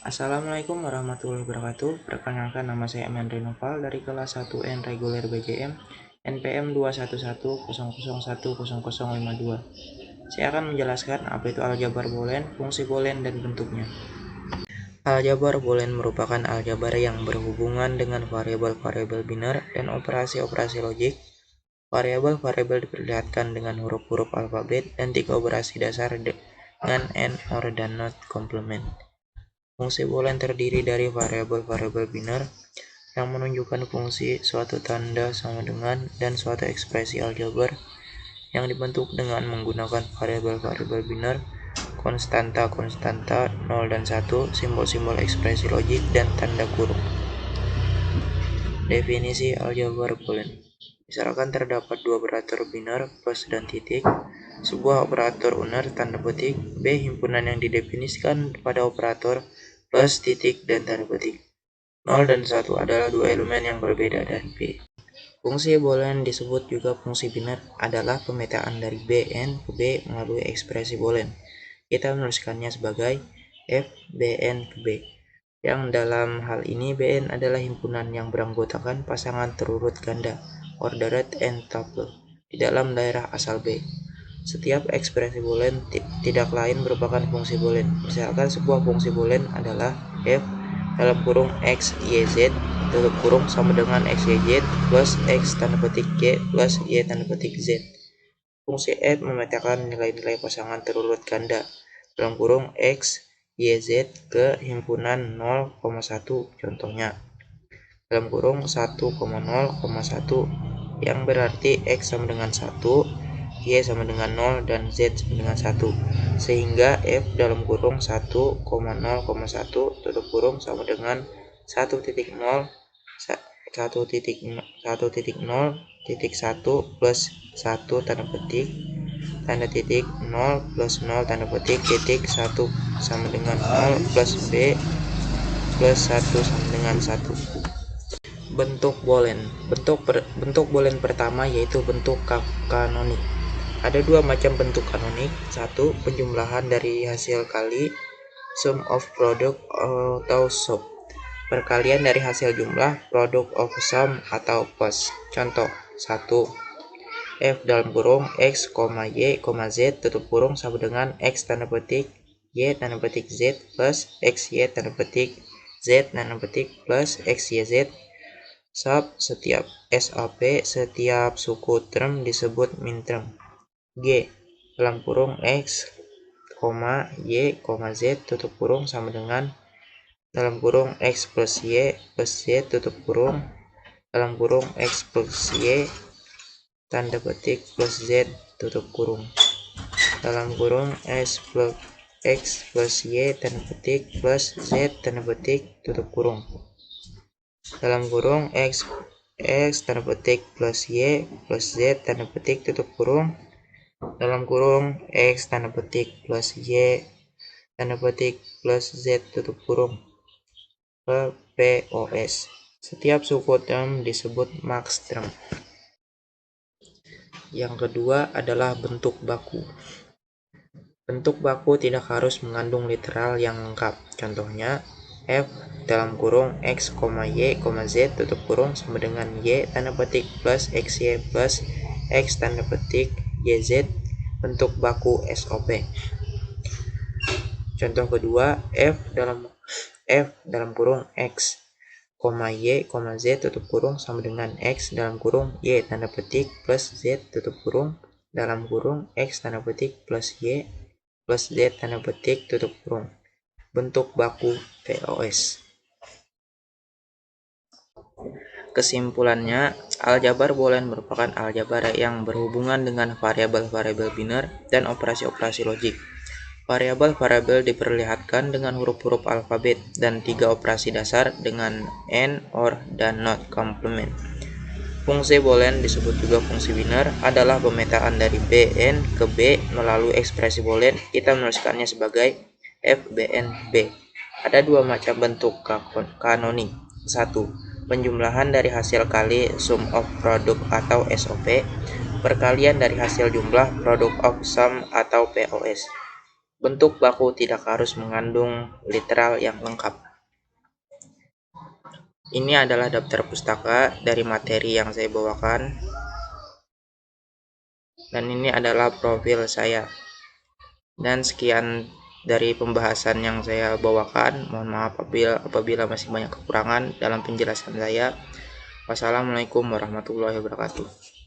Assalamualaikum warahmatullahi wabarakatuh. Perkenalkan, nama saya Eman Renoval dari kelas 1N reguler BGM NPM 2110010010052. Saya akan menjelaskan apa itu aljabar boolean, fungsi boolean, dan bentuknya. Aljabar boolean merupakan aljabar yang berhubungan dengan variabel-variabel biner dan operasi-operasi logik. Variabel-variabel diperlihatkan dengan huruf-huruf alfabet dan 3 operasi dasar dengan AND, OR, dan NOT komplement. Fungsi boolean terdiri dari variabel-variabel biner yang menunjukkan fungsi, suatu tanda sama dengan, dan suatu ekspresi aljabar yang dibentuk dengan menggunakan variabel-variabel biner, konstanta, 0 dan 1, simbol-simbol ekspresi logik, dan tanda kurung. Definisi aljabar boolean. Misalkan terdapat dua operator biner plus dan titik, sebuah operator uner tanda petik, B himpunan yang didefinisikan pada operator plus titik dan tanda petik. 0 dan 1 adalah dua elemen yang berbeda dari B. Fungsi boolean disebut juga fungsi biner adalah pemetaan dari Bn ke B melalui ekspresi boolean. Kita menuliskannya sebagai f Bn ke B. Yang dalam hal ini Bn adalah himpunan yang beranggotakan pasangan terurut ganda, ordered and tuple, di dalam daerah asal B. Setiap ekspresi boolean tidak lain merupakan fungsi boolean. Misalkan sebuah fungsi boolean adalah f dalam kurung x y z tutup kurung sama dengan x y z plus x tanda petik y plus y tanda petik z. Fungsi f memetakan nilai-nilai pasangan terurut ganda dalam kurung x y z ke himpunan 0,1, contohnya dalam kurung 1,0,1, yang berarti x sama dengan 1, y sama dengan 0, dan z sama dengan 1, sehingga f dalam kurung 1,0,1 tutup kurung sama dengan 1,0 plus 1 tanda titik 0 plus 0 tanda petik titik 1 sama dengan 0 plus b plus 1 sama dengan 1. Bentuk boolean. Bentuk boolean pertama yaitu bentuk kanonik. Ada dua macam bentuk kanonik. Satu, penjumlahan dari hasil kali, sum of product atau sub. Perkalian dari hasil jumlah, product of sum atau plus. Contoh 1. F dalam kurung x, y, z tutup kurung sama dengan x tanda petik y tanda petik z plus x y tanda petik z tanda petik plus x y z. Sub setiap SAP setiap suku term disebut minterm. G dalam kurung x, y, z tutup kurung sama dengan dalam kurung x plus y tutup kurung dalam kurung x plus y tanda petik plus z tutup kurung dalam kurung x plus y tanda petik plus z tanda petik tutup kurung dalam kurung x tanda petik plus y plus z tanda petik tutup kurung dalam kurung x tanda petik plus y tanda petik plus z tutup kurung. POS. Setiap suku term disebut max term. Yang kedua adalah bentuk baku. Bentuk baku tidak harus mengandung literal yang lengkap. Contohnya f dalam kurung x, y, z tutup kurung sama dengan y tanda petik plus xy plus x tanda petik yz. Bentuk baku SOP. Contoh kedua, f dalam kurung x, y, z tutup kurung sama dengan x dalam kurung y tanda petik plus z tutup kurung dalam kurung x tanda petik plus y plus z tanda petik tutup kurung. Bentuk baku POS. Kesimpulannya, aljabar boolean merupakan aljabar yang berhubungan dengan variabel-variabel biner dan operasi-operasi logik. Variabel-variabel diperlihatkan dengan huruf-huruf alfabet dan 3 operasi dasar dengan AND, OR, dan NOT komplement. Fungsi boolean disebut juga fungsi biner adalah pemetaan dari Bn ke B melalui ekspresi boolean. Kita menuliskannya sebagai FBN B. Ada dua macam bentuk kanonik. 1. Penjumlahan dari hasil kali sum of product atau SOP. Perkalian dari hasil jumlah product of sum atau POS. Bentuk baku tidak harus mengandung literal yang lengkap. Ini adalah daftar pustaka dari materi yang saya bawakan. Dan ini adalah profil saya. Dan sekian dari pembahasan yang saya bawakan. Mohon maaf apabila masih banyak kekurangan dalam penjelasan saya. Wassalamualaikum warahmatullahi wabarakatuh.